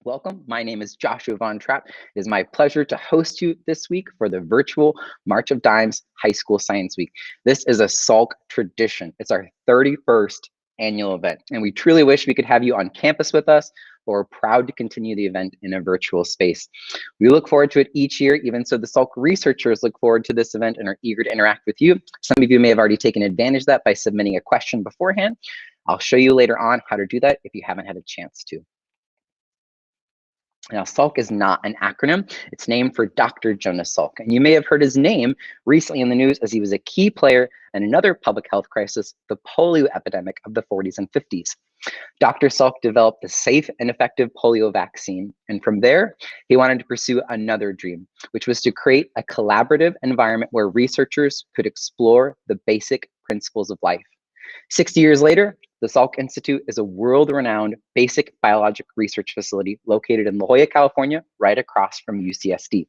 Welcome. My name is Joshua Von Trapp. It is my pleasure to host you this week for the virtual March of Dimes High School Science Week. This is a Salk tradition. It's our 31st annual event, and we truly wish we could have you on campus with us, but we're proud to continue the event in a virtual space. We look forward to it each year, even so the Salk researchers look forward to this event and are eager to interact with you. Some of you may have already taken advantage of that by submitting a question beforehand. I'll show you later on how to do that if you haven't had a chance to. Now, Salk is not an acronym. It's named for Dr. Jonas Salk. And you may have heard his name recently in the news as he was a key player in another public health crisis, the polio epidemic of the 40s and 50s. Dr. Salk developed a safe and effective polio vaccine. And from there, he wanted to pursue another dream, which was to create a collaborative environment where researchers could explore the basic principles of life. 60 years later, the Salk Institute is a world-renowned basic biologic research facility located in La Jolla, California, right across from UCSD.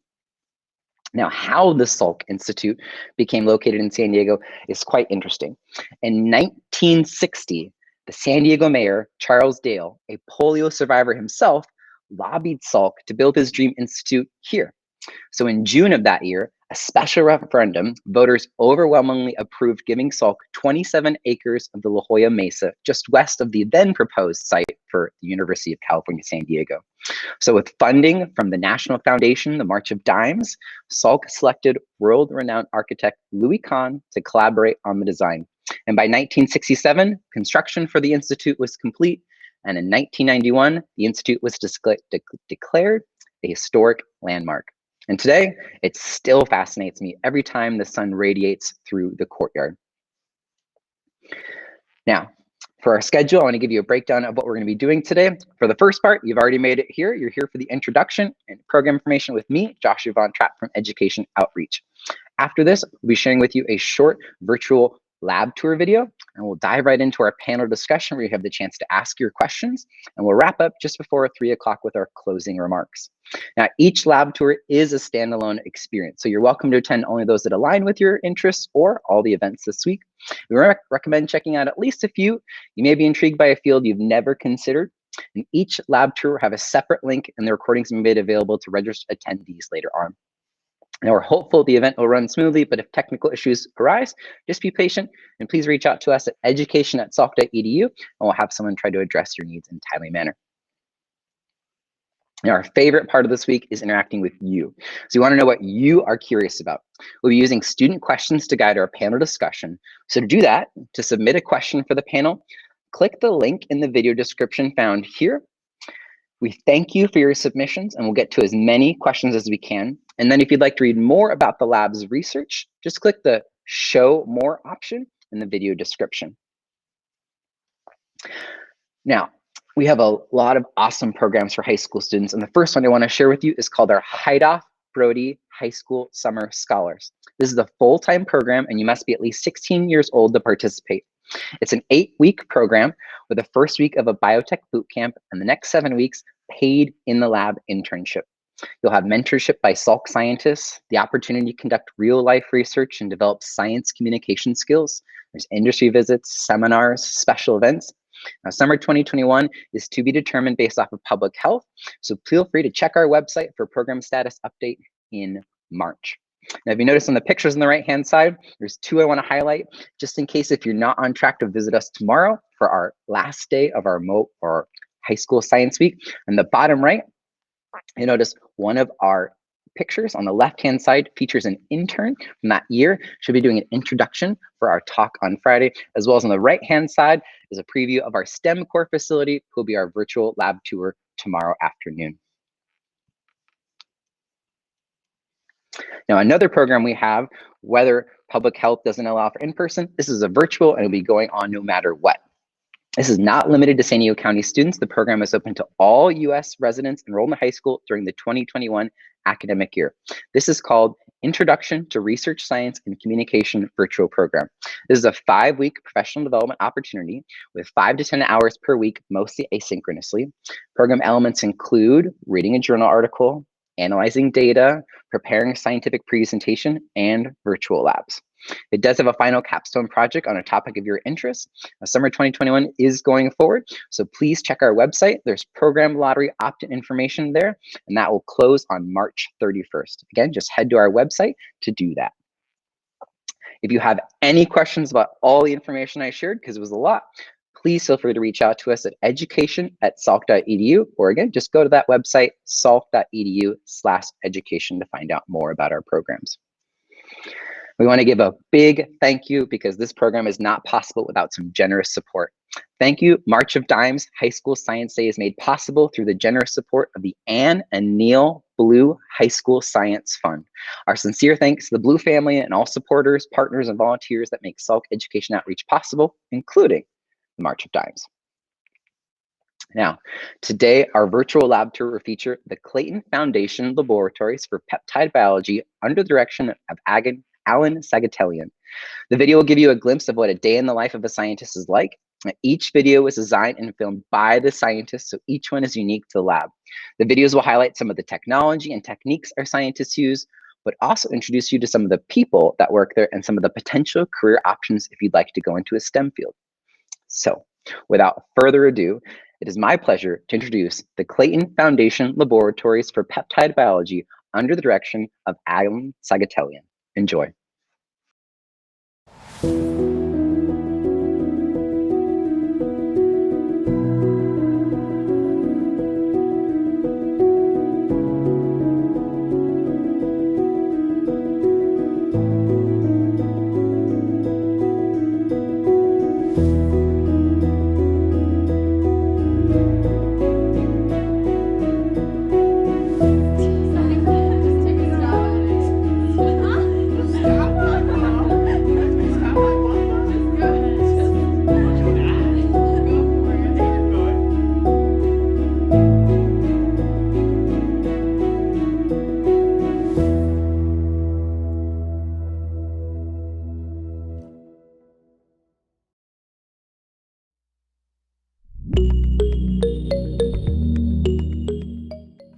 Now, how the Salk Institute became located in San Diego is quite interesting. In 1960, the San Diego mayor, Charles Dale, a polio survivor himself, lobbied Salk to build his dream institute here. So in June of that year, a special referendum, voters overwhelmingly approved giving Salk 27 acres of the La Jolla Mesa, just west of the then proposed site for the University of California, San Diego. So with funding from the National Foundation, the March of Dimes, Salk selected world-renowned architect Louis Kahn to collaborate on the design. And by 1967, construction for the Institute was complete. And in 1991, the Institute was declared a historic landmark. And today, it still fascinates me every time the sun radiates through the courtyard. Now, for our schedule, I want to give you a breakdown of what we're going to be doing today. For the first part, you've already made it here. You're here for the introduction and program information with me, Joshua Von Trapp from Education Outreach. After this, we'll be sharing with you a short virtual lab tour video, and we'll dive right into our panel discussion where you have the chance to ask your questions, and we'll wrap up just before 3 o'clock with our closing remarks. Now, each lab tour is a standalone experience, so you're welcome to attend only those that align with your interests or all the events this week. We recommend checking out at least a few. You may be intrigued by a field you've never considered, and each lab tour will have a separate link, and the recordings will be made available to registered attendees later on. Now, we're hopeful the event will run smoothly, but if technical issues arise, just be patient and please reach out to us at education@salk.edu, and we'll have someone try to address your needs in a timely manner. Now, our favorite part of this week is interacting with you. So we want to know what you are curious about. We'll be using student questions to guide our panel discussion. So to do that, to submit a question for the panel, click the link in the video description found here. We thank you for your submissions, and we'll get to as many questions as we can. And then if you'd like to read more about the lab's research, just click the Show More option in the video description. Now, we have a lot of awesome programs for high school students, and the first one I want to share with you is called our Heidoff Brody High School Summer Scholars. This is a full-time program, and you must be at least 16 years old to participate. It's an 8-week program with the first week of a biotech boot camp and the next 7 weeks paid in the lab internship. You'll have mentorship by Salk scientists, the opportunity to conduct real-life research and develop science communication skills. There's industry visits, seminars, special events. Now, summer 2021 is to be determined based off of public health, so feel free to check our website for program status update in March. Now, if you notice on the pictures on the right-hand side, there's 2 I want to highlight, just in case if you're not on track to visit us tomorrow for our last day of our high school science week. On the bottom right, you notice one of our pictures on the left-hand side features an intern from that year. She'll be doing an introduction for our talk on Friday, as well as on the right-hand side is a preview of our STEM core facility, who will be our virtual lab tour tomorrow afternoon. Now, another program we have, whether public health doesn't allow for in-person, this is a virtual and it'll be going on no matter what. This is not limited to San Diego County students. The program is open to all U.S. residents enrolled in high school during the 2021 academic year. This is called Introduction to Research Science and Communication Virtual Program. This is a 5-week professional development opportunity with 5 to 10 hours per week, mostly asynchronously. Program elements include reading a journal article, analyzing data, preparing a scientific presentation, and virtual labs. It does have a final capstone project on a topic of your interest. Summer 2021 is going forward, so please check our website. There's program lottery opt-in information there, and that will close on March 31st. Again, just head to our website to do that. If you have any questions about all the information I shared, because it was a lot, please feel free to reach out to us at education@salk.edu, or again, just go to that website, salk.edu/education, to find out more about our programs. We want to give a big thank you because this program is not possible without some generous support. Thank you. March of Dimes High School Science Day is made possible through the generous support of the Anne and Neil Blue High School Science Fund. Our sincere thanks to the Blue family and all supporters, partners, and volunteers that make Salk Education Outreach possible, including the March of Dimes. Now, today, our virtual lab tour will feature the Clayton Foundation Laboratories for Peptide Biology under the direction of Alan Saghatelian. The video will give you a glimpse of what a day in the life of a scientist is like. Each video was designed and filmed by the scientists, so each one is unique to the lab. The videos will highlight some of the technology and techniques our scientists use, but also introduce you to some of the people that work there and some of the potential career options if you'd like to go into a STEM field. So, without further ado, it is my pleasure to introduce the Clayton Foundation Laboratories for Peptide Biology under the direction of Alan Saghatelian. Enjoy.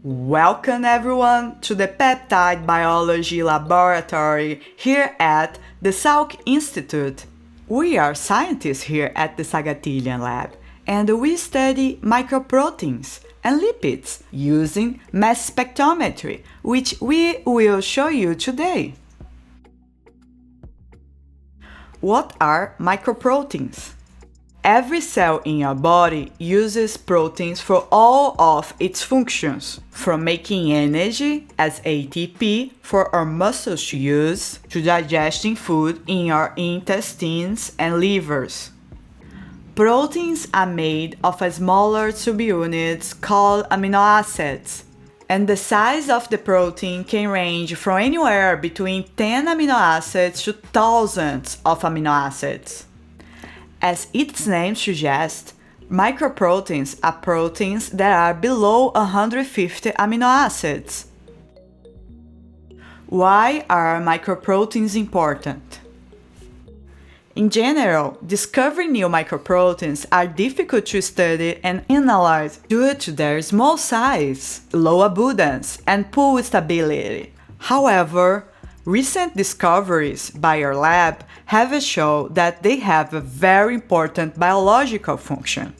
Welcome everyone to the Peptide Biology Laboratory here at the Salk Institute. We are scientists here at the Saghatelian Lab, and we study microproteins and lipids using mass spectrometry, which we will show you today. What are microproteins? Every cell in your body uses proteins for all of its functions, from making energy as ATP for our muscles to use, to digesting food in our intestines and livers. Proteins are made of smaller subunits called amino acids, and the size of the protein can range from anywhere between 10 amino acids to thousands of amino acids. As its name suggests, microproteins are proteins that are below 150 amino acids. Why are microproteins important? In general, discovering new microproteins are difficult to study and analyze due to their small size, low abundance, and poor stability. However, recent discoveries by our lab have shown that they have a very important biological function.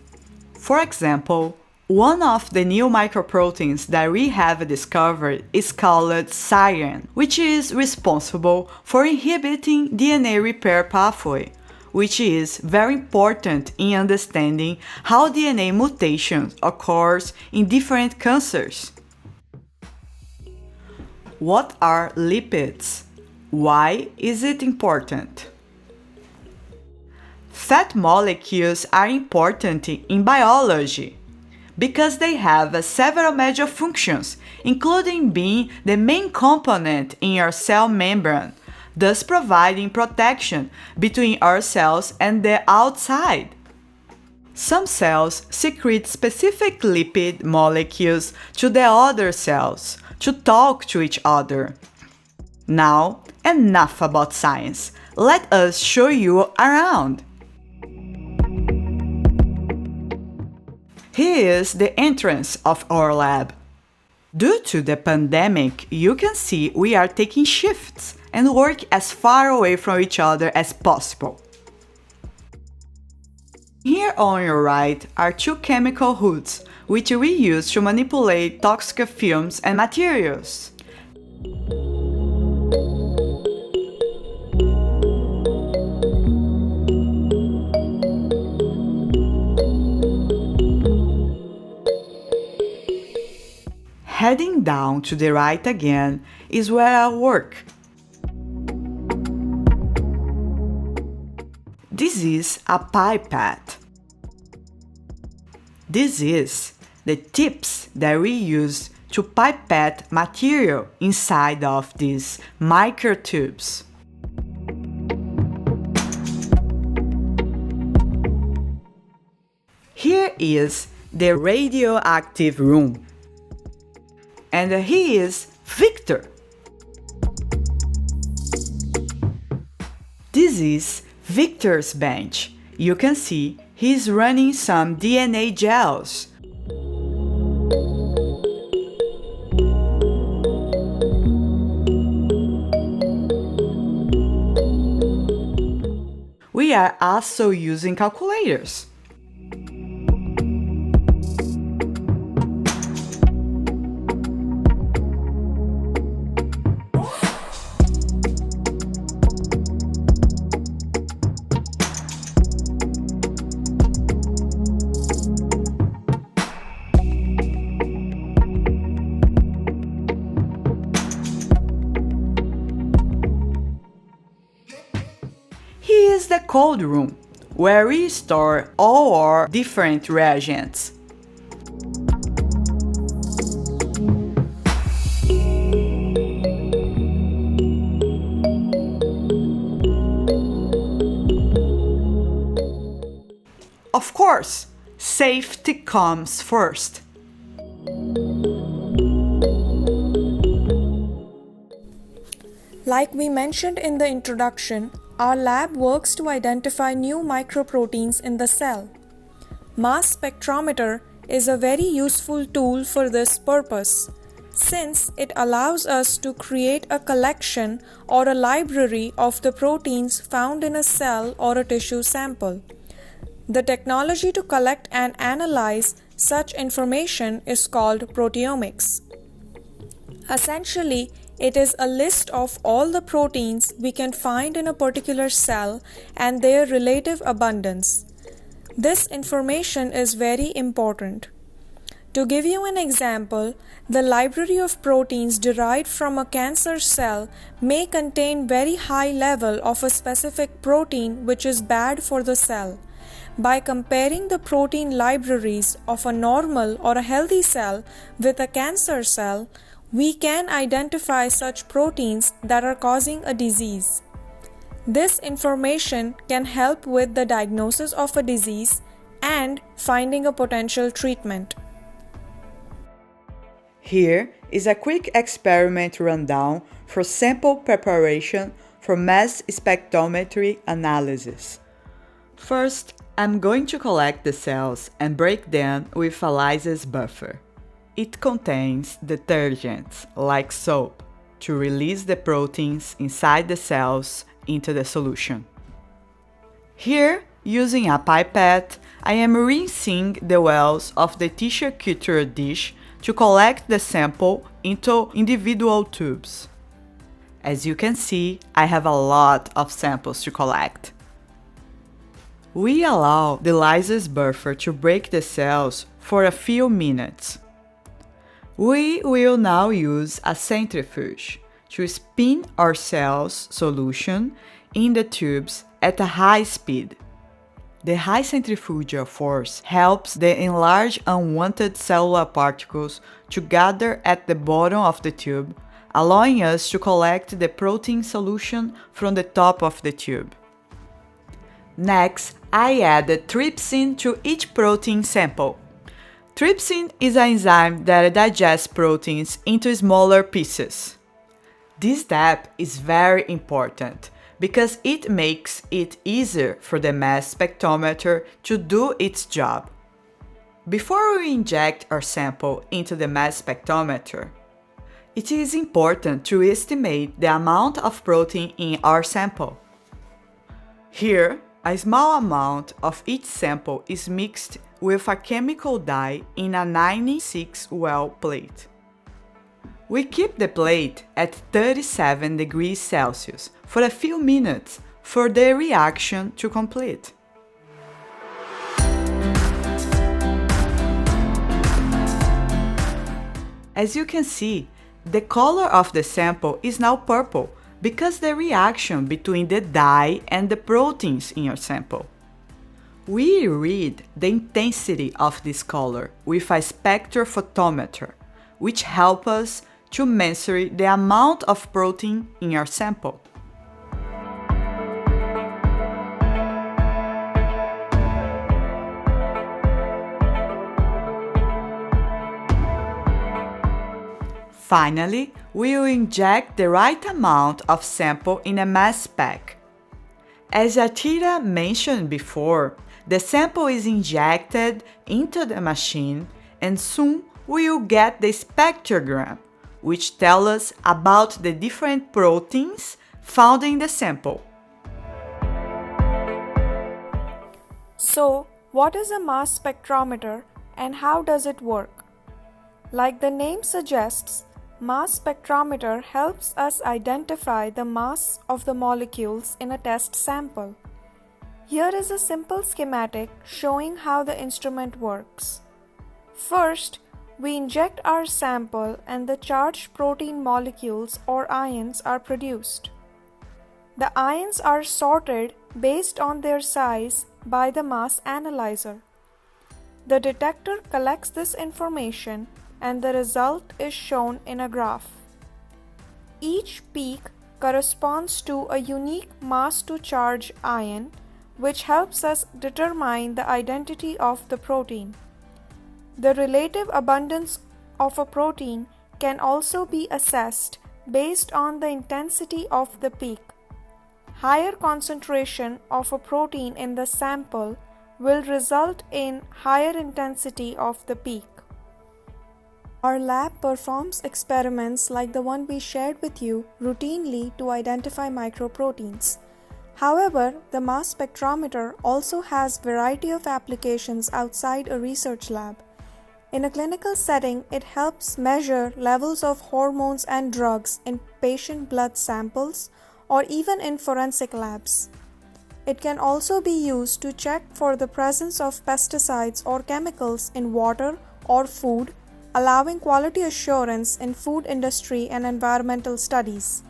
For example, one of the new microproteins that we have discovered is called cyan, which is responsible for inhibiting DNA repair pathway, which is very important in understanding how DNA mutations occurs in different cancers. What are lipids? Why is it important? Fat molecules are important in biology because they have several major functions, including being the main component in your cell membrane, thus providing protection between our cells and the outside. Some cells secrete specific lipid molecules to the other cells to talk to each other. Now, enough about science. Let us show you around. Here is the entrance of our lab. Due to the pandemic, you can see we are taking shifts and work as far away from each other as possible. Here on your right are two chemical hoods, which we use to manipulate toxic films and materials. Heading down to the right again is where I work. This is a pipette. This is the tips that we use to pipette material inside of these microtubes. Here is the radioactive room. And he is Victor. This is Victor's bench. You can see he's running some DNA gels. We are also using calculators. Here is the cold room, where we store all our different reagents. Of course, safety comes first. Like we mentioned in the introduction, our lab works to identify new microproteins in the cell. Mass spectrometer is a very useful tool for this purpose, since it allows us to create a collection or a library of the proteins found in a cell or a tissue sample. The technology to collect and analyze such information is called proteomics. Essentially, it is a list of all the proteins we can find in a particular cell and their relative abundance. This information is very important. To give you an example, the library of proteins derived from a cancer cell may contain very high level of a specific protein which is bad for the cell. By comparing the protein libraries of a normal or a healthy cell with a cancer cell, we can identify such proteins that are causing a disease. This information can help with the diagnosis of a disease and finding a potential treatment. Here is a quick experiment rundown for sample preparation for mass spectrometry analysis. First, I'm going to collect the cells and break them with a lysis buffer. It contains detergents like soap to release the proteins inside the cells into the solution. Here, using a pipette, I am rinsing the wells of the tissue culture dish to collect the sample into individual tubes. As you can see, I have a lot of samples to collect. We allow the lysis buffer to break the cells for a few minutes. We will now use a centrifuge to spin our cells solution in the tubes at a high speed. The high centrifugal force helps the enlarged unwanted cellular particles to gather at the bottom of the tube, allowing us to collect the protein solution from the top of the tube. Next, I added trypsin to each protein sample. Trypsin is an enzyme that digests proteins into smaller pieces. This step is very important because it makes it easier for the mass spectrometer to do its job. Before we inject our sample into the mass spectrometer, It is important to estimate the amount of protein in our sample. Here, a small amount of each sample is mixed with a chemical dye in a 96-well plate. We keep the plate at 37 degrees Celsius for a few minutes for the reaction to complete. As you can see, the color of the sample is now purple because the reaction between the dye and the proteins in your sample. We read the intensity of this color with a spectrophotometer, which helps us to measure the amount of protein in your sample. Finally, we will inject the right amount of sample in a mass spec. As Atira mentioned before, the sample is injected into the machine and soon we will get the spectrogram, which tells us about the different proteins found in the sample. So, what is a mass spectrometer and how does it work? Like the name suggests, mass spectrometer helps us identify the mass of the molecules in a test sample. Here is a simple schematic showing how the instrument works. First, we inject our sample and the charged protein molecules or ions are produced. The ions are sorted based on their size by the mass analyzer. The detector collects this information and the result is shown in a graph. Each peak corresponds to a unique mass to charge ion, which helps us determine the identity of the protein. The relative abundance of a protein can also be assessed based on the intensity of the peak. Higher concentration of a protein in the sample will result in higher intensity of the peak. Our lab performs experiments like the one we shared with you routinely to identify microproteins. However, the mass spectrometer also has a variety of applications outside a research lab. In a clinical setting, it helps measure levels of hormones and drugs in patient blood samples or even in forensic labs. It can also be used to check for the presence of pesticides or chemicals in water or food, allowing quality assurance in food industry and environmental studies.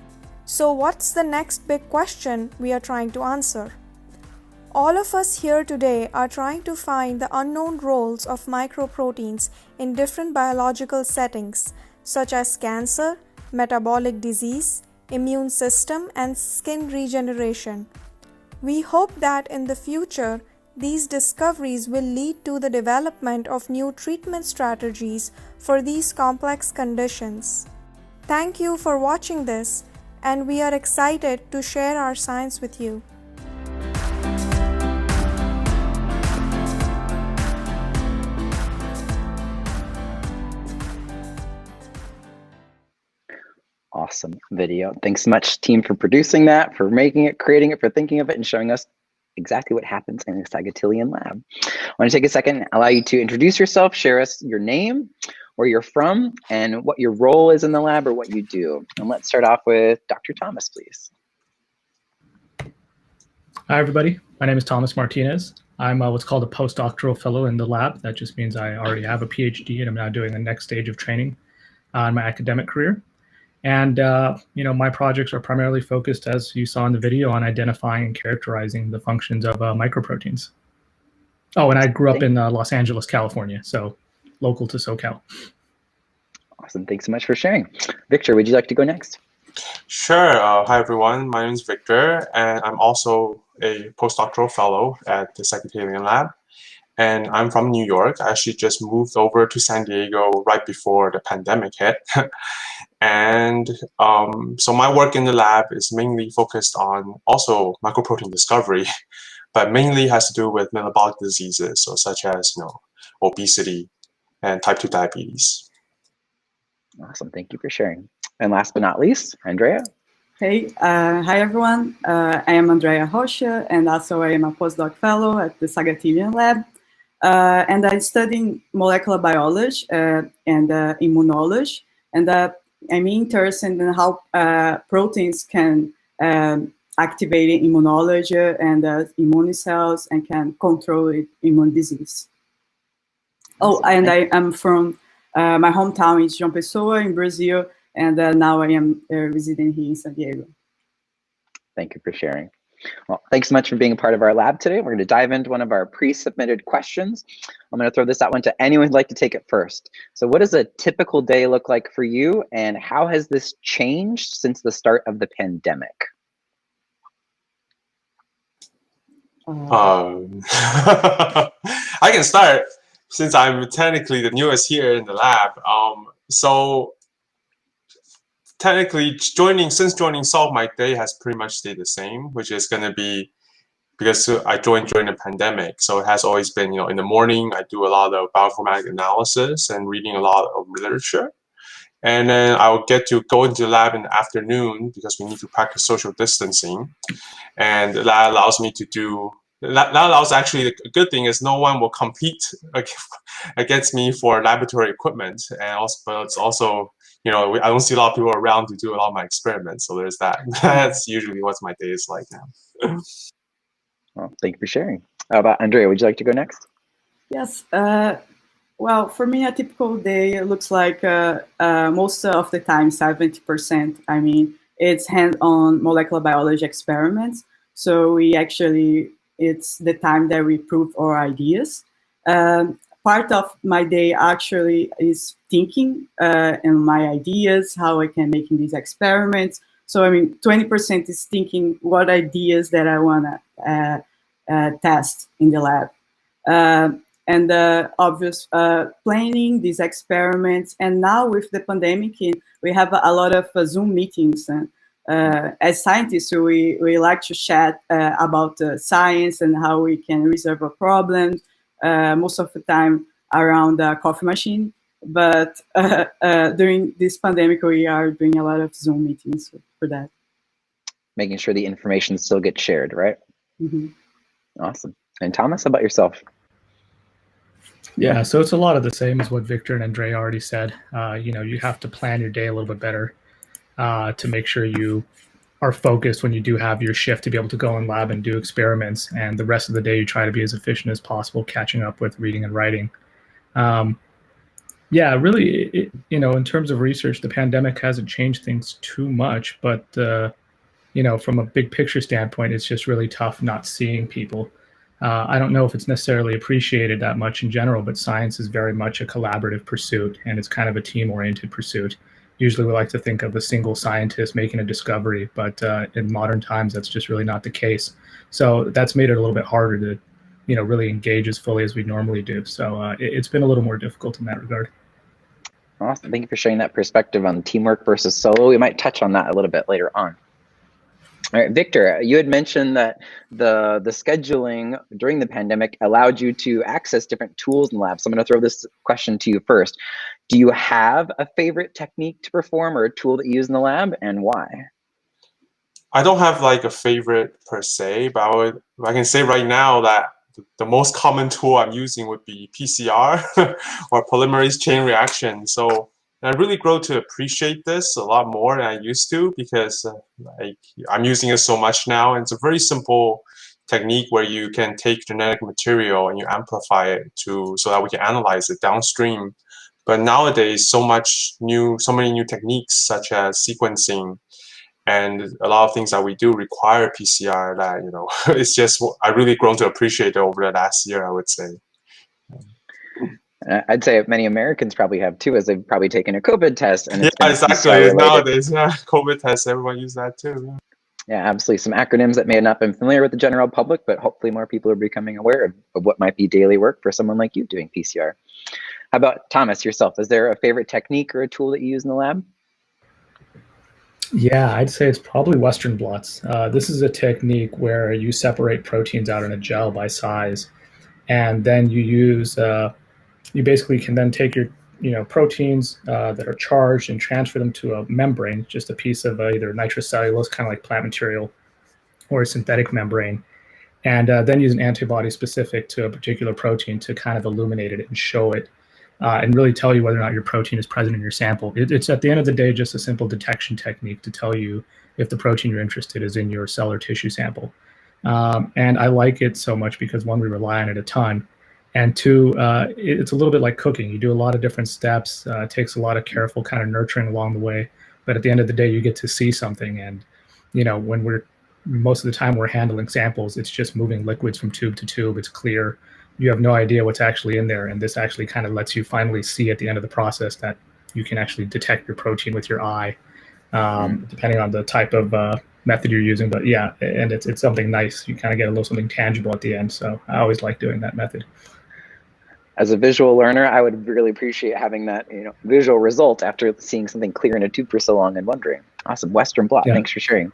So what's the next big question we are trying to answer? All of us here today are trying to find the unknown roles of microproteins in different biological settings, such as cancer, metabolic disease, immune system, and skin regeneration. We hope that in the future, these discoveries will lead to the development of new treatment strategies for these complex conditions. Thank you for watching this, and we are excited to share our science with you. Awesome video. Thanks so much, team, for producing that, for making it, creating it, for thinking of it, and showing us exactly what happens in the Saghatelian lab. I want to take a second, allow you to introduce yourself, share us your name, where you're from, and what your role is in the lab or what you do. And let's start off with Dr. Thomas, please. Hi, everybody. My name is Thomas Martinez. I'm what's called a postdoctoral fellow in the lab. That just means I already have a PhD and I'm now doing the next stage of training in my academic career. And my projects are primarily focused, as you saw in the video, on identifying and characterizing the functions of microproteins. Oh, and I grew up in Los Angeles, California, so local to SoCal. Awesome. Thanks so much for sharing. Victor, would you like to go next? Sure. Hi, everyone. My name is Victor, and I'm also a postdoctoral fellow at the Saghatelian lab. And I'm from New York. I actually just moved over to San Diego right before the pandemic hit. And so my work in the lab is mainly focused on also microprotein discovery, but mainly has to do with metabolic diseases, so such as obesity and type 2 diabetes. Awesome. Thank you for sharing. And last but not least, Andrea. Hey, hi everyone. I am Andrea Rocha, and also I am a postdoc fellow at the Saghatelian lab. And I study molecular biology and immunology. And I'm interested in how proteins can activate immunology and immune cells and can control immune disease. Oh, and I am from my hometown is João Pessoa in Brazil, and now I am residing here in San Diego. Thank you for sharing. Well, thanks so much for being a part of our lab today. We're going to dive into one of our pre-submitted questions. I'm going to throw this out one to anyone who'd like to take it first. So what does a typical day look like for you, and how has this changed since the start of the pandemic? I can start since I'm technically the newest here in the lab. So technically, since joining Salk, my day has pretty much stayed the same, which is going to be because I joined during the pandemic. So it has always been, in the morning, I do a lot of bioinformatic analysis and reading a lot of literature. And then I'll get to go into the lab in the afternoon because we need to practice social distancing. And that allows me to do, that allows actually, the good thing is no one will compete against me for laboratory equipment. And also, but it's also, I don't see a lot of people around to do a lot of my experiments. So there's that. That's usually what my day is like now. Well, thank you for sharing. How about Andrea? Would you like to go next? Yes. Well, for me, a typical day looks like most of the time, 70%. I mean, it's hands-on molecular biology experiments. So it's the time that we prove our ideas. Part of my day actually is thinking and my ideas, how I can make these experiments. So, 20% is thinking what ideas that I want to test in the lab. And obvious planning these experiments. And now with the pandemic, we have a lot of Zoom meetings. As scientists, we like to chat about science and how we can resolve a problem, most of the time around the coffee machine. But during this pandemic, we are doing a lot of Zoom meetings for that. Making sure the information still gets shared, right? Mm-hmm. Awesome. And Thomas, how about yourself? Yeah, so it's a lot of the same as what Victor and Andrea already said. You have to plan your day a little bit better to make sure you are focused when you do have your shift to be able to go in lab and do experiments. And the rest of the day, you try to be as efficient as possible, catching up with reading and writing. Yeah, really, in terms of research, the pandemic hasn't changed things too much. But, from a big picture standpoint, it's just really tough not seeing people. I don't know if it's necessarily appreciated that much in general, but science is very much a collaborative pursuit, and it's kind of a team-oriented pursuit. Usually we like to think of a single scientist making a discovery, but in modern times, that's just really not the case. So that's made it a little bit harder to, really engage as fully as we normally do. So it's been a little more difficult in that regard. Awesome. Thank you for sharing that perspective on teamwork versus solo. We might touch on that a little bit later on. All right, Victor, you had mentioned that the scheduling during the pandemic allowed you to access different tools in the lab. So I'm going to throw this question to you first. Do you have a favorite technique to perform or a tool that you use in the lab, and why? I don't have like a favorite per se, but I can say right now that the most common tool I'm using would be PCR or polymerase chain reaction. So I really grow to appreciate this a lot more than I used to because I'm using it so much now. And it's a very simple technique where you can take genetic material and you amplify it so that we can analyze it downstream. But nowadays, so many new techniques such as sequencing and a lot of things that we do require PCR that, it's just, I really grown to appreciate it over the last year, I would say. I'd say many Americans probably have too, as they've probably taken a COVID test. And it's exactly. Nowadays, COVID tests, everyone use that too. Yeah, absolutely. Some acronyms that may have not been familiar with the general public, but hopefully more people are becoming aware of what might be daily work for someone like you doing PCR. How about Thomas, yourself? Is there a favorite technique or a tool that you use in the lab? Yeah, I'd say it's probably Western blots. This is a technique where you separate proteins out in a gel by size, and then you use, you basically can then take your proteins that are charged and transfer them to a membrane, just a piece of either nitrocellulose, kind of like plant material, or a synthetic membrane, and then use an antibody specific to a particular protein to kind of illuminate it and show it and really tell you whether or not your protein is present in your sample. It's at the end of the day just a simple detection technique to tell you if the protein you're interested in is in your cell or tissue sample. And I like it so much because, one, we rely on it a ton, and two, it's a little bit like cooking. You do a lot of different steps. It takes a lot of careful kind of nurturing along the way, but at the end of the day, you get to see something. And when most of the time we're handling samples, it's just moving liquids from tube to tube. It's clear. You have no idea what's actually in there, and this actually kind of lets you finally see at the end of the process that you can actually detect your protein with your eye, depending on the type of method you're using. But yeah, and it's something nice. You kind of get a little something tangible at the end. So I always like doing that method. As a visual learner, I would really appreciate having that visual result after seeing something clear in a tube for so long and wondering. Awesome. Western Blot, thanks for sharing.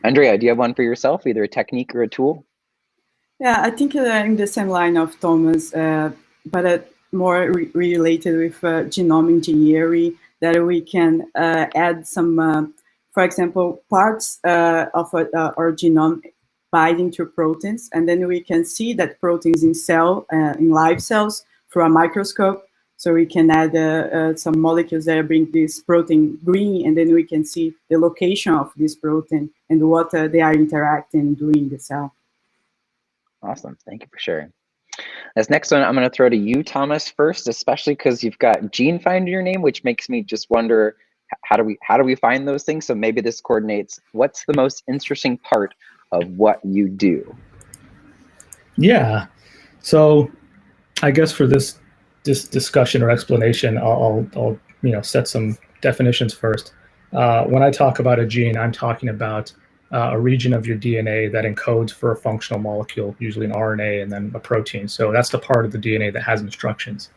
Andrea, do you have one for yourself, either a technique or a tool? Yeah, I think in the same line of Thomas, but more related with genome engineering, that we can add some, for example, parts of our genome binding to proteins, and then we can see that proteins in live cells through a microscope. So we can add some molecules that bring this protein green, and then we can see the location of this protein and what they are interacting and doing in the cell. Awesome, thank you for sharing. This next one, I'm going to throw to you, Thomas, first, especially because you've got gene find in your name, which makes me just wonder, how do we find those things? So maybe this coordinates, what's the most interesting part of what you do? Yeah, so I guess for this discussion or explanation, I'll set some definitions first. When I talk about a gene, I'm talking about a region of your DNA that encodes for a functional molecule, usually an RNA and then a protein. So that's the part of the DNA that has instructions.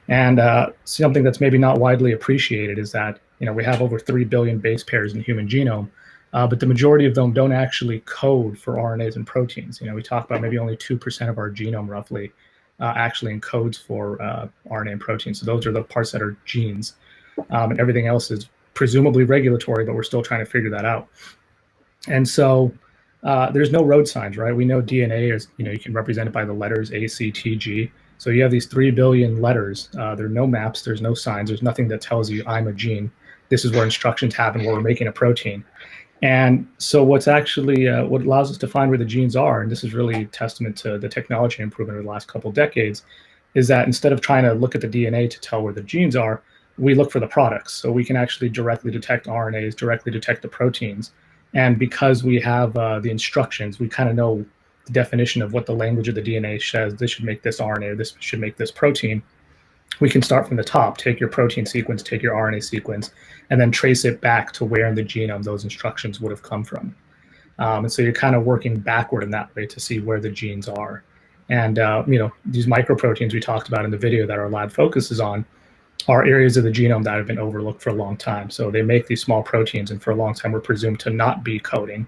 And something that's maybe not widely appreciated is that we have over 3 billion base pairs in the human genome, but the majority of them don't actually code for RNAs and proteins. We talk about maybe only 2% of our genome roughly actually encodes for RNA and proteins. So those are the parts that are genes, and everything else is presumably regulatory, but we're still trying to figure that out. And so there's no road signs, right? We know DNA is, you can represent it by the letters A, C, T, G. So you have these 3 billion letters. There are no maps. There's no signs. There's nothing that tells you I'm a gene. This is where instructions happen, where we're making a protein. And so what's actually, what allows us to find where the genes are, and this is really a testament to the technology improvement over the last couple of decades, is that instead of trying to look at the DNA to tell where the genes are, we look for the products. So we can actually directly detect RNAs, directly detect the proteins. And because we have the instructions, we kind of know the definition of what the language of the DNA says. This should make this RNA, or this should make this protein. We can start from the top, take your protein sequence, take your RNA sequence, and then trace it back to where in the genome those instructions would have come from. And so you're kind of working backward in that way to see where the genes are. And these microproteins we talked about in the video that our lab focuses on are areas of the genome that have been overlooked for a long time. So they make these small proteins, and for a long time were presumed to not be coding.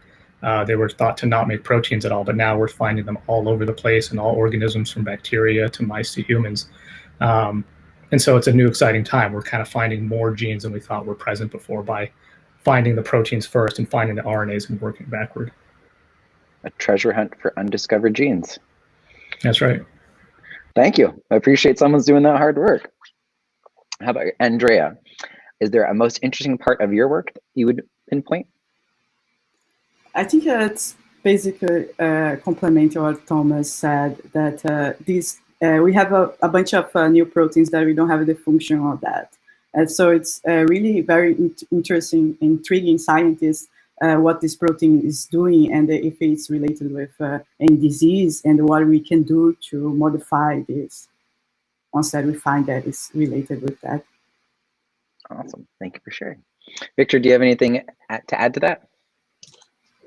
They were thought to not make proteins at all, but now we're finding them all over the place in all organisms, from bacteria to mice to humans. And so it's a new exciting time. We're kind of finding more genes than we thought were present before by finding the proteins first and finding the RNAs and working backward. A treasure hunt for undiscovered genes. That's right. Thank you. I appreciate someone's doing that hard work. How about Andrea? Is there a most interesting part of your work that you would pinpoint? I think it's basically complementing what Thomas said, that we have a bunch of new proteins that we don't have the function of that. And so it's really very interesting, intriguing scientists what this protein is doing, and if it's related with any disease, and what we can do to modify this once that we find that it's related with that. Awesome, thank you for sharing. Victor, do you have anything to add to that?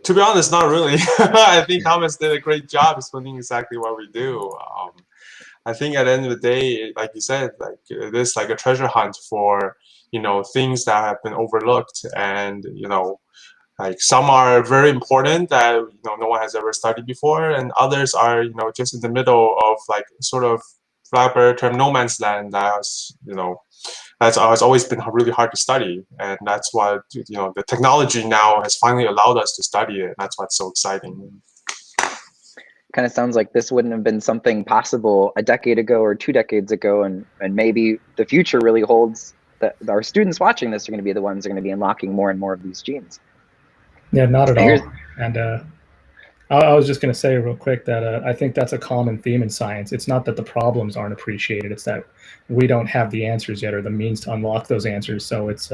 To be honest, not really. I think Thomas did a great job explaining exactly what we do. I think at the end of the day, like you said, like it is like a treasure hunt for things that have been overlooked, and like some are very important that no one has ever studied before, and others are just in the middle of like sort of laboratory term no man's land that was, that's always been really hard to study, and that's why the technology now has finally allowed us to study it. That's what's so exciting. Kind of sounds like this wouldn't have been something possible a decade ago or 2 decades ago, and maybe the future really holds that our students watching this are going to be the ones that are going to be unlocking more and more of these genes. Yeah, not at all. And I was just going to say real quick that I think that's a common theme in science. It's not that the problems aren't appreciated; it's that we don't have the answers yet or the means to unlock those answers. So it's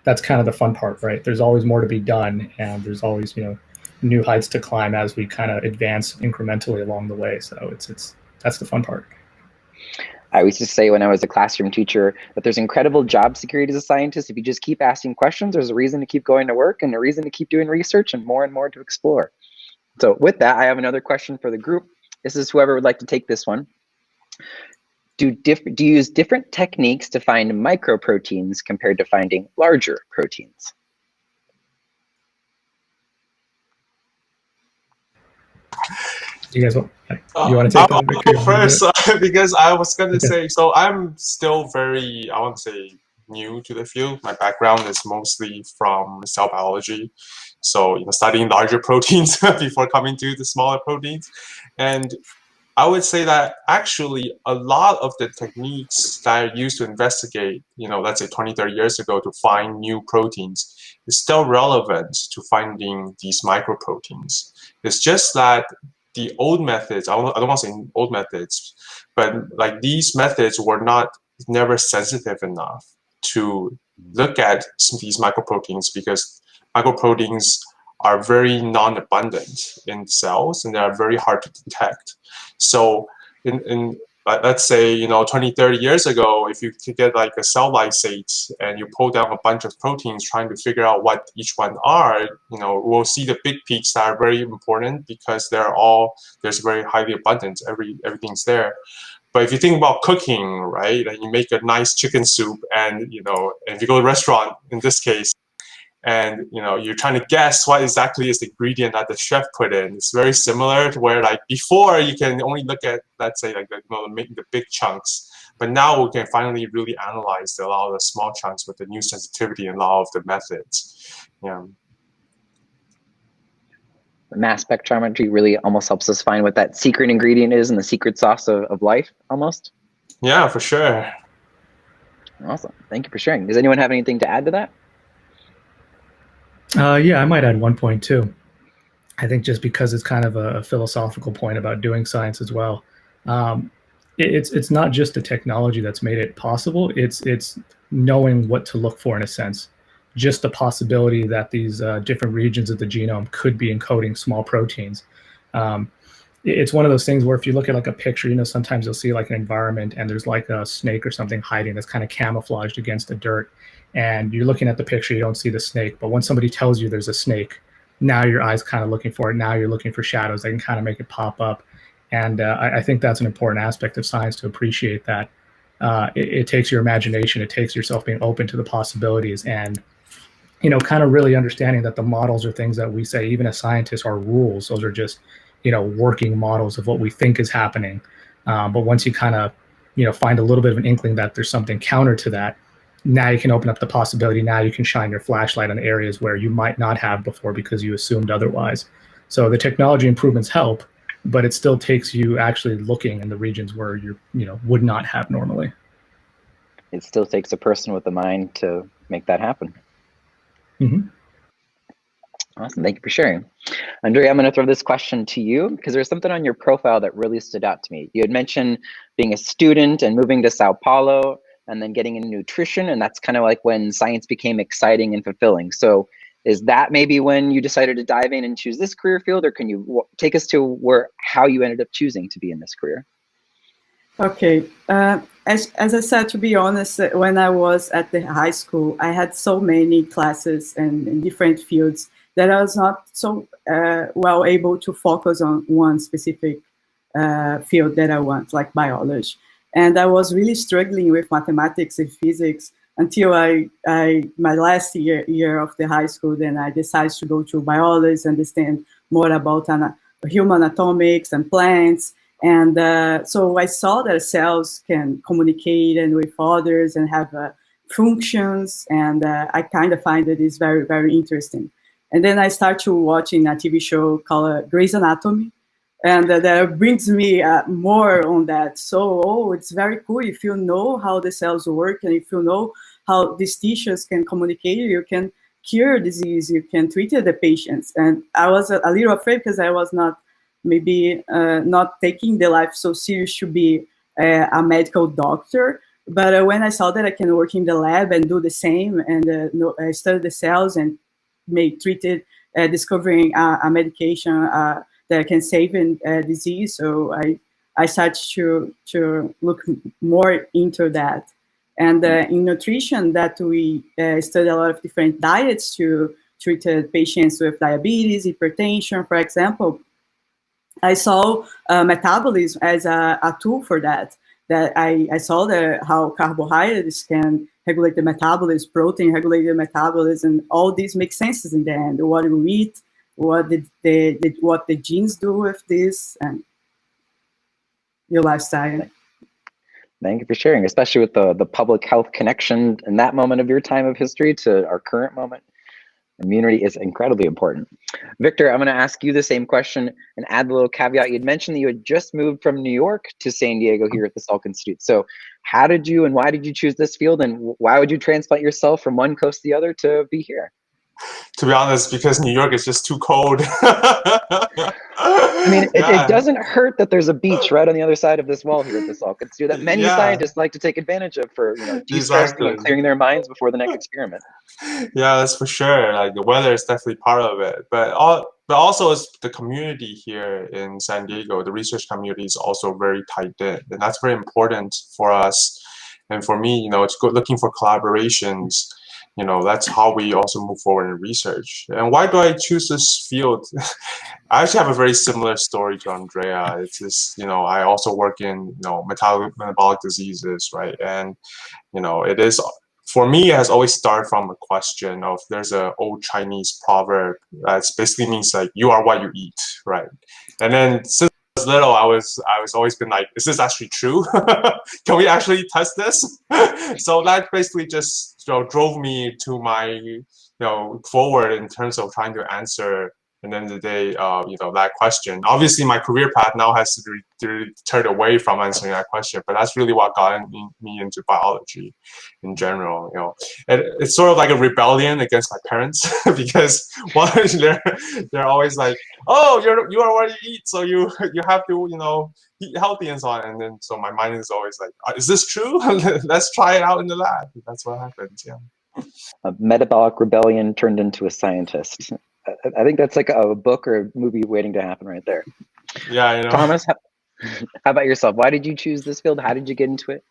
that's kind of the fun part, right? There's always more to be done, and there's always new heights to climb as we kind of advance incrementally along the way. So that's the fun part. I always just say when I was a classroom teacher that there's incredible job security as a scientist. If you just keep asking questions, there's a reason to keep going to work and a reason to keep doing research and more to explore. So with that, I have another question for the group. This is whoever would like to take this one. Do you use different techniques to find microproteins compared to finding larger proteins? You guys want to take I'll go first because I was going to say, so I'm still very, I want to say, new to the field. My background is mostly from cell biology, so studying larger proteins before coming to the smaller proteins. And I would say that actually a lot of the techniques that are used to investigate, let's say 20, 30 years ago to find new proteins is still relevant to finding these microproteins. It's just that the old methods, I don't want to say old methods, but like these methods were never sensitive enough to look at these microproteins, because microproteins are very non-abundant in cells and they are very hard to detect. So in let's say 20, 30 years ago, if you could get like a cell lysate and you pull down a bunch of proteins trying to figure out what each one are, we'll see the big peaks that are very important because there's very highly abundant, everything's there. But if you think about cooking, right, and you make a nice chicken soup, and if you go to a restaurant in this case, and you're trying to guess what exactly is the ingredient that the chef put in, it's very similar to where like before you can only look at, let's say, like the big chunks, but now we can finally really analyze a lot of the small chunks with the new sensitivity and a lot of the methods. Mass spectrometry really almost helps us find what that secret ingredient is and the secret sauce of life, almost. Yeah, for sure. Awesome. Thank you for sharing. Does anyone have anything to add to that? Yeah, I might add one point too. I think just because it's kind of a philosophical point about doing science as well. It's not just the technology that's made it possible. It's knowing what to look for in a sense. Just the possibility that these different regions of the genome could be encoding small proteins. It's one of those things where if you look at like a picture, sometimes you'll see like an environment and there's like a snake or something hiding that's kind of camouflaged against the dirt. And you're looking at the picture, you don't see the snake. But when somebody tells you there's a snake, now your eye's kind of looking for it. Now you're looking for shadows that can kind of make it pop up. And I think that's an important aspect of science, to appreciate that. It takes your imagination. It takes yourself being open to the possibilities and, kind of really understanding that the models are things that we say, even as scientists, are rules. Those are just, working models of what we think is happening. But once you kind of, find a little bit of an inkling that there's something counter to that, now you can open up the possibility. Now you can shine your flashlight on areas where you might not have before because you assumed otherwise. So the technology improvements help, but it still takes you actually looking in the regions where you would not have normally. It still takes a person with a mind to make that happen. Mm-hmm. Awesome. Thank you for sharing. Andrea, I'm going to throw this question to you because there's something on your profile that really stood out to me. You had mentioned being a student and moving to Sao Paulo and then getting into nutrition, and that's kind of like when science became exciting and fulfilling. So is that maybe when you decided to dive in and choose this career field, or can you take us to how you ended up choosing to be in this career? Okay, as I said, to be honest, when I was at the high school, I had so many classes and in different fields that I was not so well able to focus on one specific field that I want, like biology. And I was really struggling with mathematics and physics until my last year of the high school. Then I decided to go to biology, understand more about human anatomics and plants. And so I saw that cells can communicate and with others and have functions, and I kind of find that it's very, very interesting. And then I start to watching a TV show called Grey's Anatomy, and that brings me more on that. So, it's very cool if you know how the cells work, and if you know how these tissues can communicate, you can cure disease, you can treat the patients. And I was a little afraid because I was not not taking the life so serious to be a medical doctor. But when I saw that I can work in the lab and do the same, and study the cells and treat it, discovering a medication that can save a disease. So I started to look more into that. And in nutrition, that we study a lot of different diets to treat patients with diabetes, hypertension, for example. I saw metabolism as a tool for that. That I saw how carbohydrates can regulate the metabolism, protein regulate the metabolism, and all these make sense in the end. What we eat, what the genes do with this, and your lifestyle. Thank you for sharing, especially with the public health connection in that moment of your time of history to our current moment. Immunity is incredibly important. Victor, I'm going to ask you the same question and add the little caveat. You'd mentioned that you had just moved from New York to San Diego here at the Salk Institute. So how did you and why did you choose this field, and why would you transplant yourself from one coast to the other to be here? To be honest, because New York is just too cold. I mean, it doesn't hurt that there's a beach right on the other side of this wall here at the Salk Institute that many scientists like to take advantage of for de-stressing and clearing their minds before the next experiment. Yeah, that's for sure. Like the weather is definitely part of it, but also it's the community here in San Diego. The research community is also very tight knit, and that's very important for us. And for me, it's good looking for collaborations. That's how we also move forward in research. And why do I choose this field? I actually have a very similar story to Andrea. It's just, I also work in, metabolic diseases, right? And, it is, for me, it has always started from a question of, there's an old Chinese proverb that basically means like, you are what you eat, right? And then since I was little, I was always been like, is this actually true? Can we actually test this? So that basically just drove me to my forward in terms of trying to answer at the end of the day that question. Obviously my career path now has to turn away from answering that question, but that's really what got me into biology in general. It's sort of like a rebellion against my parents because they're always like, oh, you are what you eat, so you have to eat healthy and so on. And then so my mind is always like, is this true? Let's try it out in the lab. That's what happens. Yeah. A metabolic rebellion turned into a scientist. I think that's like a book or a movie waiting to happen right there. Yeah, Thomas, how about yourself? Why did you choose this field? How did you get into it?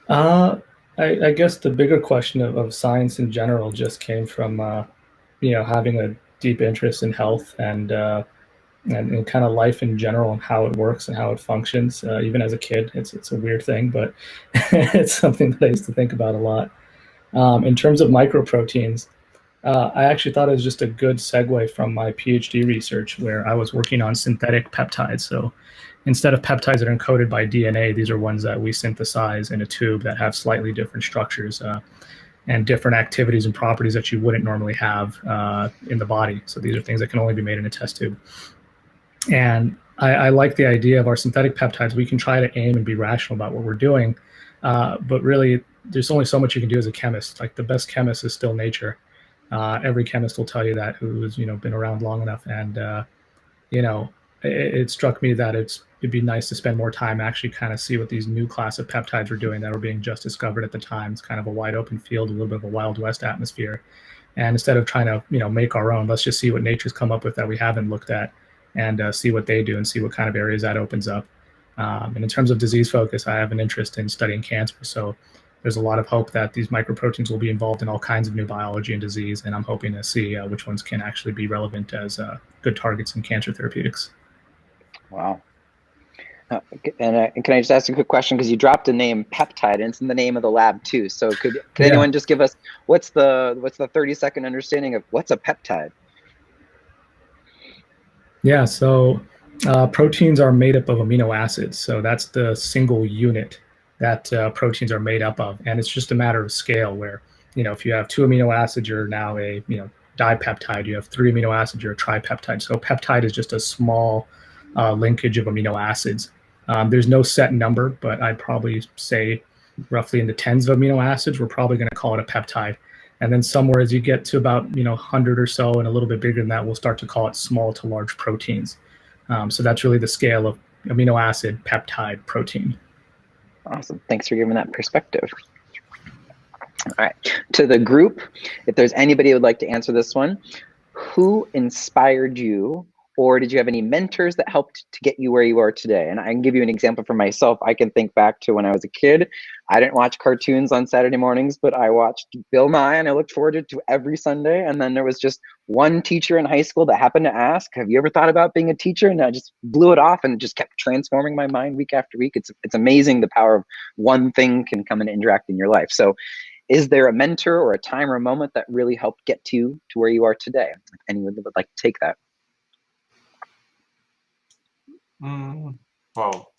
I guess the bigger question of science in general just came from having a deep interest in health and kind of life in general and how it works and how it functions. Even as a kid, it's a weird thing, but it's something that I used to think about a lot. In terms of microproteins, I actually thought it was just a good segue from my PhD research where I was working on synthetic peptides. So instead of peptides that are encoded by DNA, these are ones that we synthesize in a tube that have slightly different structures and different activities and properties that you wouldn't normally have in the body. So these are things that can only be made in a test tube. And I like the idea of our synthetic peptides. We can try to aim and be rational about what we're doing, but really there's only so much you can do as a chemist. Like the best chemist is still nature. Every chemist will tell you that who's been around long enough, and it struck me that it'd be nice to spend more time actually kind of see what these new class of peptides were doing that were being just discovered at the time. It's kind of a wide open field, a little bit of a Wild West atmosphere, and instead of trying to make our own, let's just see what nature's come up with that we haven't looked at, and see what they do and see what kind of areas that opens up. And in terms of disease focus, I have an interest in studying cancer, so there's a lot of hope that these microproteins will be involved in all kinds of new biology and disease, and I'm hoping to see which ones can actually be relevant as good targets in cancer therapeutics. Wow. And can I just ask a quick question, because you dropped a name, Peptide, and it's in the name of the lab too. So could anyone just give us what's the 30-second understanding of what's a peptide? Yeah, so Proteins are made up of amino acids, so that's the single unit that proteins are made up of, and it's just a matter of scale. Where if you have 2 amino acids, you're now a dipeptide. You have 3 amino acids, you're a tripeptide. So peptide is just a small linkage of amino acids. There's no set number, but I'd probably say roughly in the tens of amino acids, we're probably going to call it a peptide. And then somewhere as you get to about 100 or so and a little bit bigger than that, we'll start to call it small to large proteins. So that's really the scale of amino acid, peptide, protein. Awesome. Thanks for giving that perspective. All right. To the group, if there's anybody who would like to answer this one, who inspired you, or did you have any mentors that helped to get you where you are today? And I can give you an example for myself. I can think back to when I was a kid. I didn't watch cartoons on Saturday mornings, but I watched Bill Nye, and I looked forward to every Sunday. And then there was just one teacher in high school that happened to ask, have you ever thought about being a teacher? And I just blew it off, and it just kept transforming my mind week after week. It's amazing the power of one thing can come and interact in your life. So is there a mentor or a time or a moment that really helped get you to where you are today? If anyone would like to take that. Well,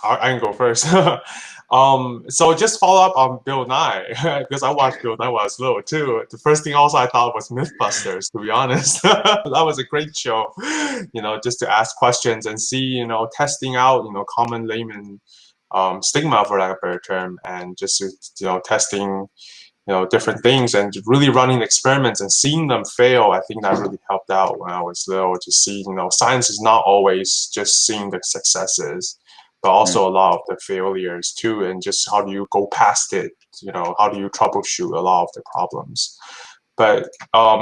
I can go first. So just follow up on Bill Nye, because I watched Bill Nye when I was little too. The first thing also I thought was Mythbusters, to be honest. That was a great show, just to ask questions and see, testing out, common layman stigma, for lack of a better term, and just, testing different things and really running experiments and seeing them fail. I think that really helped out when I was little to see, science is not always just seeing the successes, but also a lot of the failures too, and just how do you go past it, how do you troubleshoot a lot of the problems. But a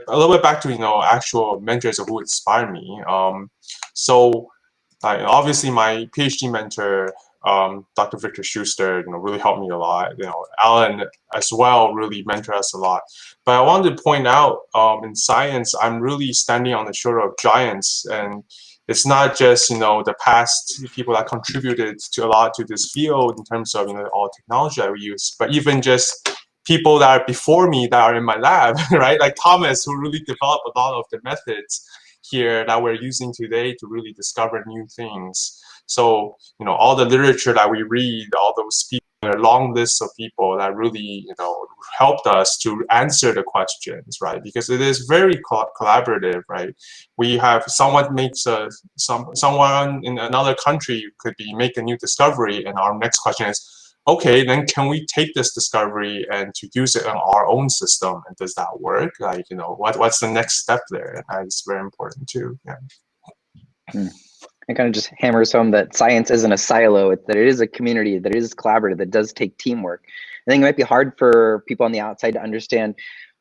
little bit back to, actual mentors who inspired me. So obviously my PhD mentor, Dr. Victor Schuster, really helped me a lot. Alan as well really mentored us a lot. But I wanted to point out, in science, I'm really standing on the shoulder of giants, and it's not just the past people that contributed to a lot to this field in terms of all technology that we use, but even just people that are before me that are in my lab, right? Like Thomas, who really developed a lot of the methods here that we're using today to really discover new things. So, all the literature that we read, all those people, a long list of people that really, helped us to answer the questions, right? Because it is very collaborative, right? We have someone makes someone in another country could make a new discovery, and our next question is, okay, then can we take this discovery and to use it in our own system? And does that work? Like, what's the next step there? And that's very important too. Yeah. It kind of just hammers home that science isn't a silo, that it is a community, that it is collaborative, that does take teamwork. I think it might be hard for people on the outside to understand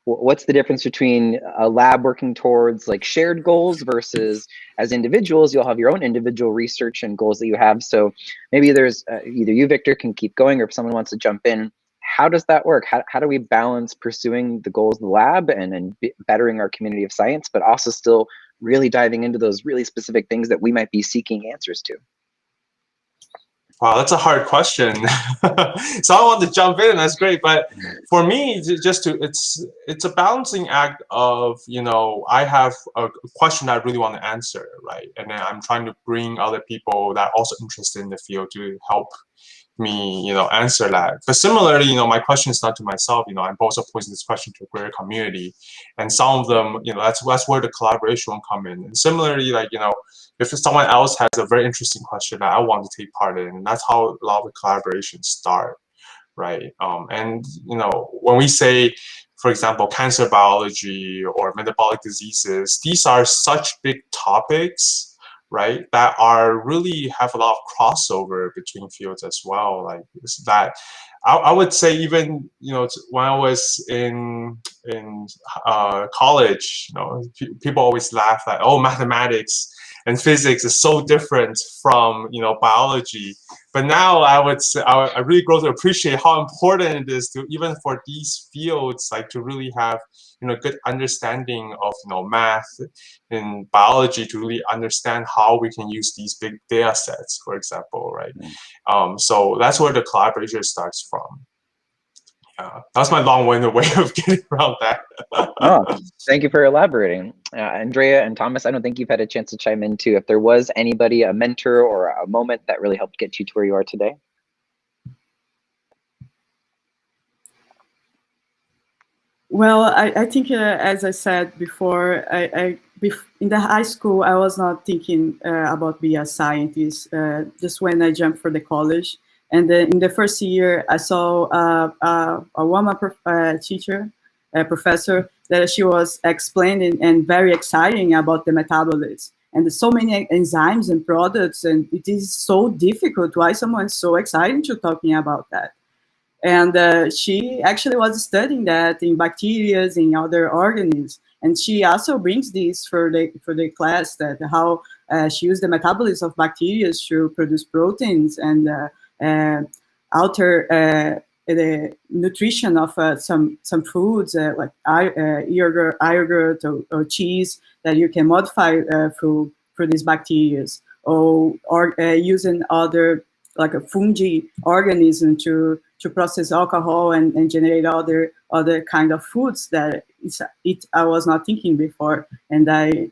what's the difference between a lab working towards like shared goals versus as individuals, you'll have your own individual research and goals that you have. So maybe there's either you, Victor, can keep going, or if someone wants to jump in, how does that work? How do we balance pursuing the goals of the lab and bettering our community of science, but also still really diving into those really specific things that we might be seeking answers to? Wow, that's a hard question. So I want to jump in, that's great. But for me, it's a balancing act of, I have a question I really want to answer, right? And then I'm trying to bring other people that are also interested in the field to help me, answer that. But similarly, my question is not to myself. I'm also posing this question to a greater community, and some of them, that's where the collaboration will come in. And similarly, like if someone else has a very interesting question that I want to take part in, and that's how a lot of the collaborations start, right? And when we say, for example, cancer biology or metabolic diseases, these are such big topics, right, that are really have a lot of crossover between fields as well. Like that, I would say even when I was in college, people always laugh at, oh, mathematics and physics is so different from biology. But now I would say I really grow to appreciate how important it is to, even for these fields, like to really have good understanding of math and biology, to really understand how we can use these big data sets, for example, right? So that's where the collaboration starts from. That's my long-winded way of getting around that. Oh, thank you for elaborating. Andrea and Thomas, I don't think you've had a chance to chime in too. If there was anybody, a mentor or a moment that really helped get you to where you are today? Well, I think, as I said before, in the high school, I was not thinking about being a scientist. Just when I jumped for the college, and then in the first year, I saw a woman teacher, a professor, that she was explaining and very exciting about the metabolites. And there's so many enzymes and products, and it is so difficult. Why someone's so excited to talking about that? And she actually was studying that in bacteria, in other organisms. And she also brings this for the class, that how she used the metabolism of bacteria to produce proteins and alter the nutrition of some foods like yogurt or cheese that you can modify for these bacteria, or using other like a fungi organism to process alcohol and generate other kind of foods that I was not thinking before, and I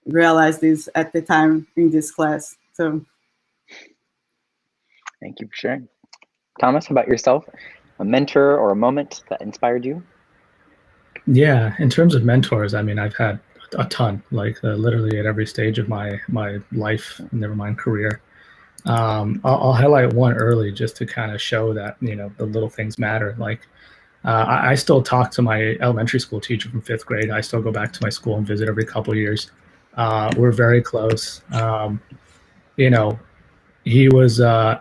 realized this at the time in this class. So thank you for sharing. Thomas, how about yourself? A mentor or a moment that inspired you? Yeah, in terms of mentors, I mean, I've had a ton, like literally at every stage of my life, never mind career. I'll highlight one early just to kind of show that, you know, the little things matter. Like I still talk to my elementary school teacher from 5th grade. I still go back to my school and visit every couple of years. We're very close. You know, he was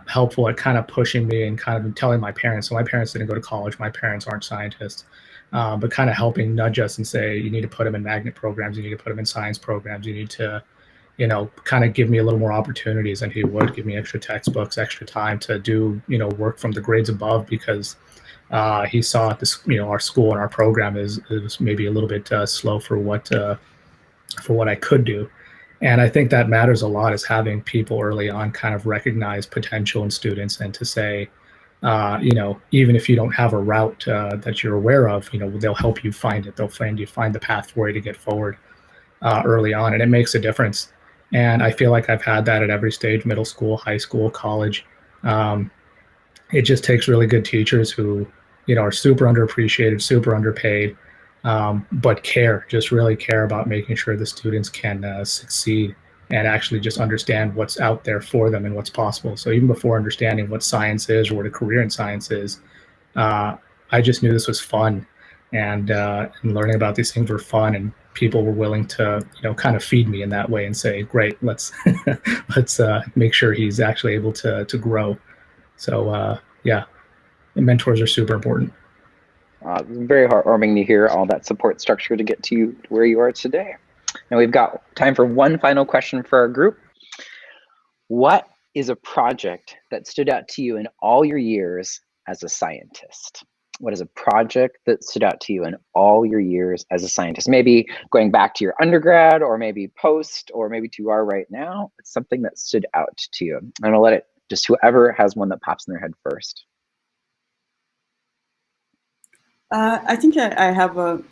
helpful at kind of pushing me and kind of telling my parents. So my parents didn't go to college. My parents aren't scientists, but kind of helping nudge us and say, you need to put them in magnet programs. You need to put them in science programs. You need to, you know, kind of give me a little more opportunities. And he would give me extra textbooks, extra time to do, you know, work from the grades above, because he saw this, you know, our school and our program is maybe a little bit slow for what I could do. And I think that matters a lot, is having people early on kind of recognize potential in students and to say, you know, even if you don't have a route that you're aware of, you know, they'll help you find it. They'll find the path for you to get forward early on, and it makes a difference. And I feel like I've had that at every stage: middle school, high school, college. It just takes really good teachers who, you know, are super underappreciated, super underpaid, but just really care about making sure the students can succeed and actually just understand what's out there for them and what's possible. So even before understanding what science is or what a career in science is, I just knew this was fun, and learning about these things were fun, and people were willing to, you know, kind of feed me in that way and say, great, let's make sure he's actually able to grow. So yeah, mentors are super important. It's very heartwarming to hear all that support structure to get to you where you are today. Now we've got time for one final question for our group. What is a project that stood out to you in all your years as a scientist? What is a project that stood out to you in all your years as a scientist? Maybe going back to your undergrad, or maybe post, or maybe to our right now. It's something that stood out to you. I'm gonna let it, just whoever has one that pops in their head first. I think I have I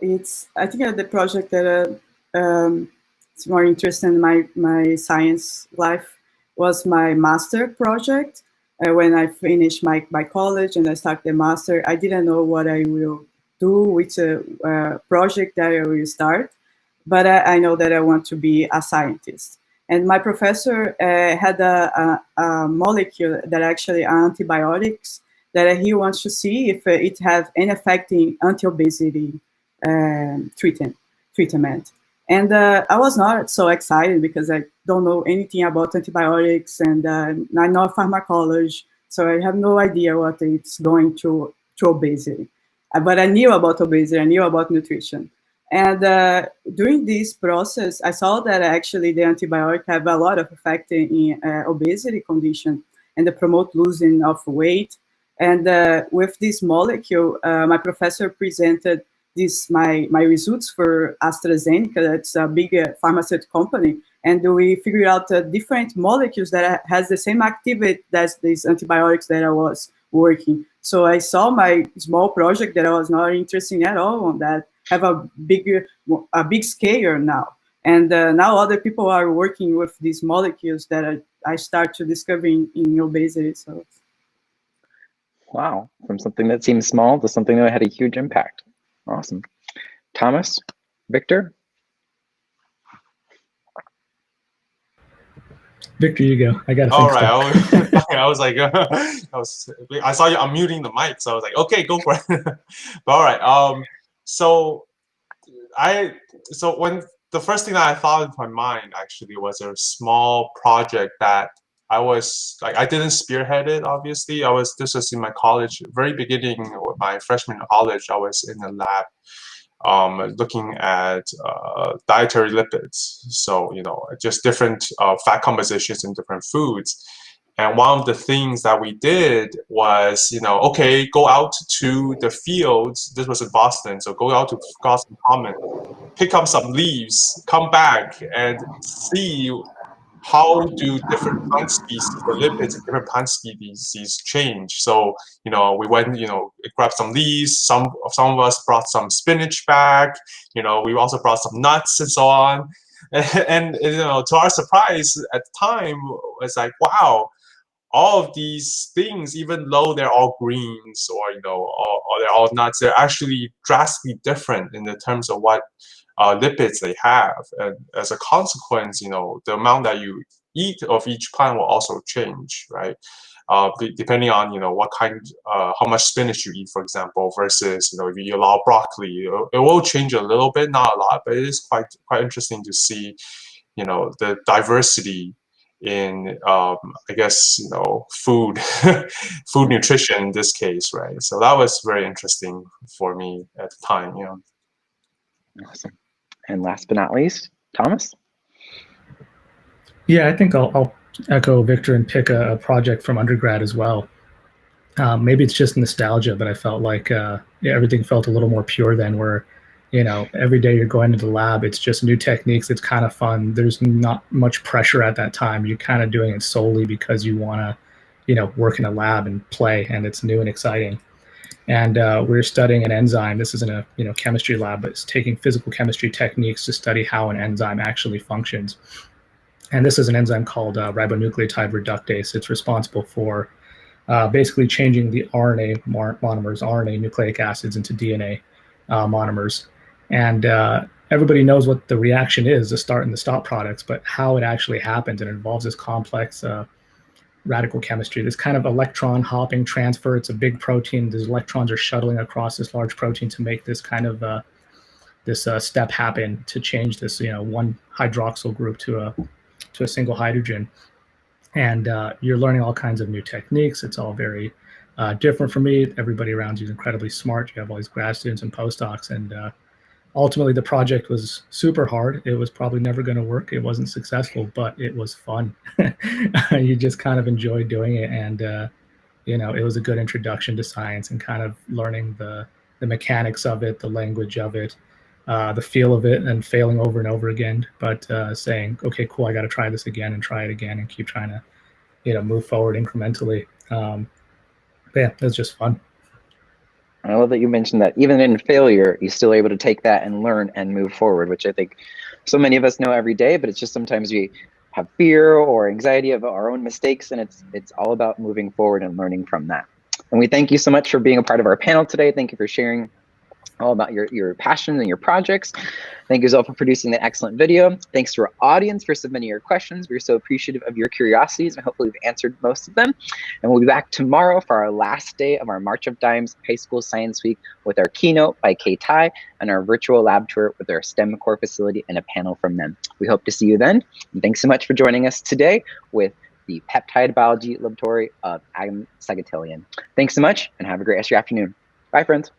think the project that it's more interesting in my science life was my master project. When I finished my college and I started the master, I didn't know what I will do, which project that I will start, but I know that I want to be a scientist. And my professor had a molecule that actually are antibiotics that he wants to see if it has any effect in anti-obesity treatment. And I was not so excited because I don't know anything about antibiotics, and I'm not pharmacology, so I have no idea what it's going to obesity. But I knew about obesity, I knew about nutrition. And during this process, I saw that actually the antibiotic have a lot of effect in obesity condition, and they promote losing of weight. And with this molecule, my professor presented my results for AstraZeneca. That's a big pharmaceutical company, and we figured out different molecules that has the same activity as these antibiotics that I was working. So I saw my small project that I was not interested at all on that have a big scale now. And now other people are working with these molecules that I start to discover in obesity. So, wow, from something that seems small to something that had a huge impact. Awesome. Thomas, Victor? Victor, you go. I got to All think right. I was like, I saw you unmuting the mic, so I was like, okay, go for it. But all right. So when the first thing that I thought into my mind actually was a small project that I was like, I didn't spearhead it. Obviously, this was in my college, very beginning of my freshman college. I was in the lab. Looking at dietary lipids, so just different fat compositions in different foods. And one of the things that we did was, okay, go out to the fields. This was in Boston, so go out to Boston Common, pick up some leaves, come back, and see how do different plant species, the lipids in different plant species change. So, we went, grabbed some leaves, some of us brought some spinach back, we also brought some nuts and so on. And to our surprise at the time, it's like, wow, all of these things, even though they're all greens or, or they're all nuts, they're actually drastically different in the terms of what lipids they have, and as a consequence, the amount that you eat of each plant will also change, right? Depending on what kind, how much spinach you eat, for example, versus if you eat a lot of broccoli, it will change a little bit, not a lot, but it is quite interesting to see, the diversity in I guess food food nutrition in this case, right? So that was very interesting for me at the time. Awesome. And last but not least, Thomas? Yeah, I think I'll echo Victor and pick a project from undergrad as well. Maybe it's just nostalgia, but I felt like everything felt a little more pure then, where every day you're going into the lab, it's just new techniques. It's kind of fun. There's not much pressure at that time. You're kind of doing it solely because you want to work in a lab and play, and it's new and exciting. And we're studying an enzyme. This isn't a chemistry lab, but it's taking physical chemistry techniques to study how an enzyme actually functions. And this is an enzyme called ribonucleotide reductase. It's responsible for basically changing the RNA monomers, RNA nucleic acids, into DNA monomers. And everybody knows what the reaction is, the start and the stop products, but how it actually happens, and it involves this complex radical chemistry, this kind of electron hopping transfer. It's a big protein. These electrons are shuttling across this large protein to make this kind of this step happen, to change this one hydroxyl group to a single hydrogen. And you're learning all kinds of new techniques. It's all very different for me. Everybody around you is incredibly smart. You have all these grad students and postdocs, and ultimately the project was super hard. It was probably never going to work. It wasn't successful, but it was fun. You just kind of enjoyed doing it, and it was a good introduction to science and kind of learning the mechanics of it, the language of it, the feel of it, and failing over and over again, but saying, okay, cool, I got to try this again and try it again and keep trying to move forward incrementally. Yeah, it was just fun. I love that you mentioned that even in failure, you're still able to take that and learn and move forward, which I think so many of us know every day, but it's just sometimes we have fear or anxiety of our own mistakes, and it's all about moving forward and learning from that. And we thank you so much for being a part of our panel today. Thank you for sharing all about your passion and your projects. Thank you as well for producing that excellent video. Thanks to our audience for submitting your questions. We're so appreciative of your curiosities, and hopefully we've answered most of them. And we'll be back tomorrow for our last day of our March of Dimes High School Science Week with our keynote by Kay Tai and our virtual lab tour with our STEM core facility and a panel from them. We hope to see you then. And thanks so much for joining us today with the Peptide Biology Laboratory of Saghatelian. Thanks so much, and have a great rest of your afternoon. Bye, friends.